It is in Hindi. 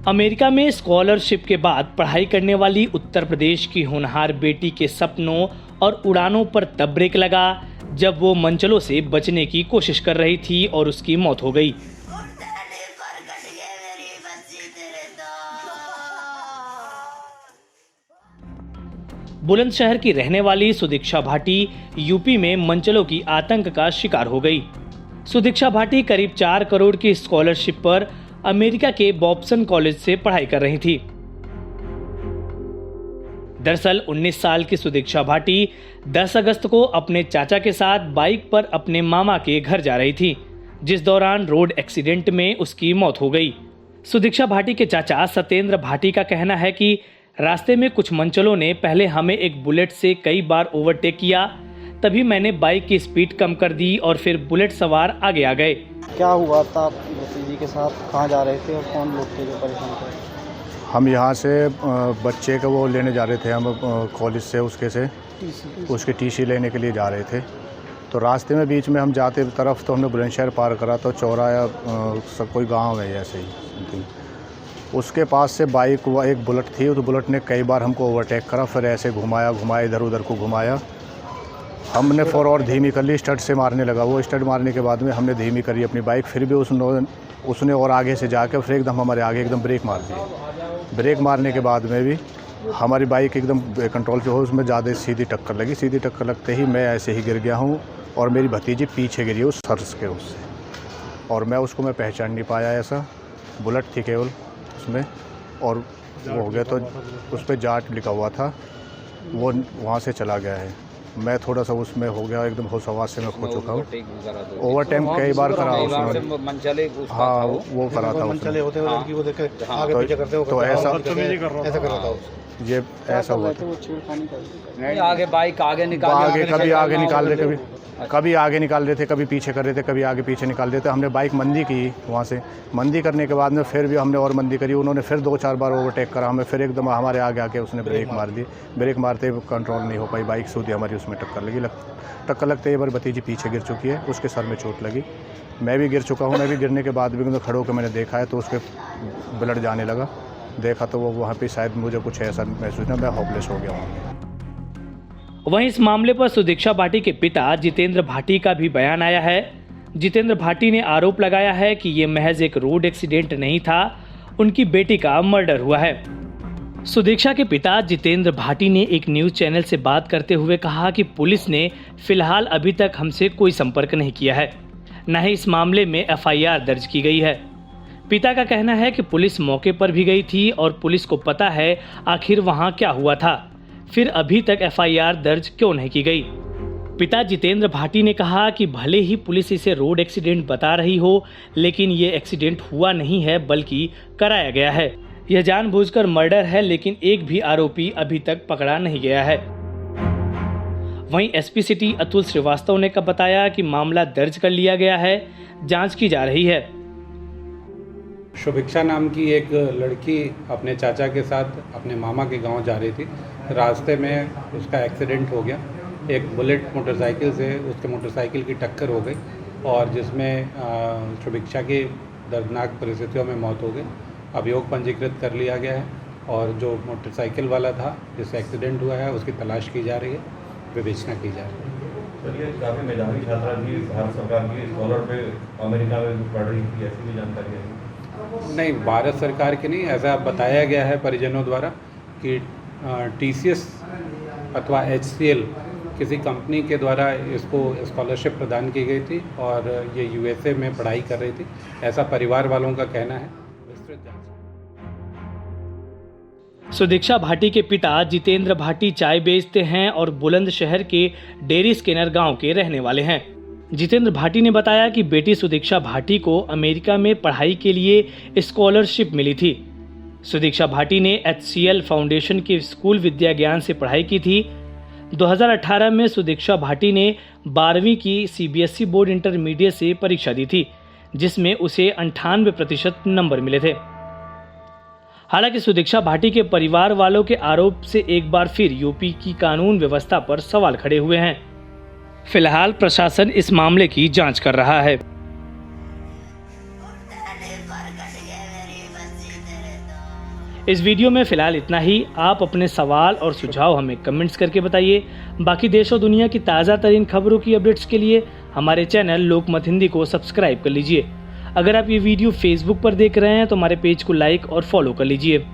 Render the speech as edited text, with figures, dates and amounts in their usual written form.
अमेरिका में स्कॉलरशिप के बाद पढ़ाई करने वाली उत्तर प्रदेश की होनहार बेटी के सपनों और उड़ानों पर तब ब्रेक लगा जब वो मंचलों से बचने की कोशिश कर रही थी और उसकी मौत हो गई। बुलंदशहर की रहने वाली सुदीक्षा भाटी यूपी में मंचलों की आतंक का शिकार हो गई। सुदीक्षा भाटी करीब 4 करोड़ की स्कॉलरशिप पर अमेरिका के बॉब्सन कॉलेज से पढ़ाई कर रही थी। दरअसल 19 साल की सुदीक्षा भाटी 10 अगस्त को अपने चाचा के साथ बाइक पर अपने मामा के घर जा रही थी, जिस दौरान रोड एक्सीडेंट में उसकी मौत हो गई। सुदीक्षा भाटी के चाचा सत्येंद्र भाटी का कहना है कि रास्ते में कुछ मंचलों ने पहले हमें एक बुलेट से कई बार ओवरटेक किया, तभी मैंने बाइक की स्पीड कम कर दी और फिर बुलेट सवार आगे आ गए। क्या हुआ था आपकी भतीजी के साथ, कहाँ जा रहे थे और कौन लोग थे जो परेशान थे? हम यहाँ से बच्चे को वो लेने जा रहे थे, हम कॉलेज से उसके टीसी लेने के लिए जा रहे थे। तो रास्ते में बीच में हम जाते तरफ तो हमने बुलंदशहर पार करा तो चौराहा सब कोई गांव है ऐसे ही। उसके पास से बाइक एक बुलेट थी, उस बुलेट ने कई बार हमको ओवरटेक करा, फिर ऐसे घुमाया इधर उधर को घुमाया। हमने फौर और धीमी कर ली, स्टर्ट से मारने लगा। वो स्टर्ट मारने के बाद में हमने धीमी करी अपनी बाइक, फिर भी उसने और आगे से जाकर फिर एकदम हमारे आगे एकदम ब्रेक मार दी। ब्रेक मारने के बाद में भी हमारी बाइक एकदम कंट्रोल से हो, उसमें ज़्यादा सीधी टक्कर लगी। सीधी टक्कर लगते ही मैं ऐसे ही गिर गया हूँ और मेरी भतीजी पीछे गिरी उस सर्स के उससे, और मैं पहचान नहीं पाया। ऐसा बुलेट थी केवल उसमें, और वो हो गया तो उस पर जाट लिखा हुआ था, वो वहाँ से चला गया है। मैं थोड़ा सा उसमें हो गया, एकदम होश हवास से मैं खो चुका हूँ। ओवरटाइम कई बार करा उसने। हाँ वो करा था उसने। तो ऐसा हुआ था। आगे बाइक आगे निकाल कभी आगे निकाल रहे थे, कभी आगे निकाल रहे थे, कभी पीछे कर रहे थे, कभी आगे पीछे निकाल रहे थे। हमने बाइक मंदी की, वहाँ से मंदी करने के बाद में फिर भी हमने और मंदी करी। उन्होंने फिर 2-4 बार ओवरटेक करा हमें, फिर एकदम हमारे आगे आके उसने ब्रेक मार दी। ब्रेक मारते कंट्रोल नहीं हो पाई, बाइक सूदी हमारी उसमें टक्कर लगते ही हमारी भतीजी पीछे गिर चुकी है, उसके सर में चोट लगी। मैं भी गिर चुका हूँ। मैं भी गिरने के बाद भी खड़े होकर मैंने देखा है तो उसके ब्लड जाने लगा। देखा तो वो वहाँ पे शायद मुझे कुछ ऐसा महसूस ना, मैं होपलेस हो गया वहाँ। वहीं इस मामले पर सुदीक्षा भाटी के पिता जितेंद्र भाटी का भी बयान आया है। जितेंद्र भाटी ने आरोप लगाया है कि ये महज एक रोड एक्सीडेंट नहीं था, उनकी बेटी का मर्डर हुआ है। सुदीक्षा के पिता जितेंद्र भाटी ने एक न्यूज चैनल से बात करते हुए कहा कि पुलिस ने फिलहाल अभी तक हमसे कोई संपर्क नहीं किया है, न ही इस मामले में FIR दर्ज की गई है। पिता का कहना है कि पुलिस मौके पर भी गई थी और पुलिस को पता है आखिर वहां क्या हुआ था, फिर अभी तक FIR दर्ज क्यों नहीं की गई। पिता जितेंद्र भाटी ने कहा कि भले ही पुलिस इसे रोड एक्सीडेंट बता रही हो, लेकिन ये एक्सीडेंट हुआ नहीं है बल्कि कराया गया है। यह जानबूझकर मर्डर है, लेकिन एक भी आरोपी अभी तक पकड़ा नहीं गया है। वहीं SP सिटी अतुल श्रीवास्तव ने बताया कि मामला दर्ज कर लिया गया है, जांच की जा रही है। शुभिक्षा नाम की एक लड़की अपने चाचा के साथ अपने मामा के गांव जा रही थी। रास्ते में उसका एक्सीडेंट हो गया। एक बुलेट मोटरसाइकिल से उसके मोटरसाइकिल की टक्कर हो गई और जिसमें शुभिक्षा की दर्दनाक परिस्थितियों में मौत हो गई। अभियोग पंजीकृत कर लिया गया है और जो मोटरसाइकिल वाला था जिससे एक्सीडेंट हुआ है उसकी तलाश की जा रही है, विवेचना की जा रही है। सर, ये काफ़ी मेधावी छात्रा थी, भारत सरकार की स्कॉलर पे अमेरिका में पढ़ रही थी, ऐसी भी जानकारी है? नहीं, भारत सरकार की नहीं, ऐसा बताया गया है परिजनों द्वारा कि TCS अथवा HCL किसी कंपनी के द्वारा इसको स्कॉलरशिप प्रदान की गई थी और ये USA में पढ़ाई कर रही थी, ऐसा परिवार वालों का कहना है। विस्तृत जांच। सुदीक्षा भाटी के पिता जितेंद्र भाटी चाय बेचते हैं और बुलंदशहर के डेरी स्किनर गांव के रहने वाले हैं। जितेंद्र भाटी ने बताया कि बेटी सुदीक्षा भाटी को अमेरिका में पढ़ाई के लिए स्कॉलरशिप मिली थी। सुदीक्षा भाटी ने HCL फाउंडेशन के स्कूल विद्या ज्ञान से पढ़ाई की थी। 2018 में सुदीक्षा भाटी ने 12वीं की CBSE बोर्ड इंटरमीडिएट से परीक्षा दी थी, जिसमें उसे 98% नंबर मिले थे। हालांकि सुदीक्षा भाटी के परिवार वालों के आरोप से एक बार फिर यूपी की कानून व्यवस्था पर सवाल खड़े हुए हैं। फिलहाल प्रशासन इस मामले की जांच कर रहा है। इस वीडियो में फ़िलहाल इतना ही। आप अपने सवाल और सुझाव हमें कमेंट्स करके बताइए। बाकी देश और दुनिया की ताज़ा तरीन खबरों की अपडेट्स के लिए हमारे चैनल लोकमत हिंदी को सब्सक्राइब कर लीजिए। अगर आप ये वीडियो फेसबुक पर देख रहे हैं तो हमारे पेज को लाइक और फॉलो कर लीजिए।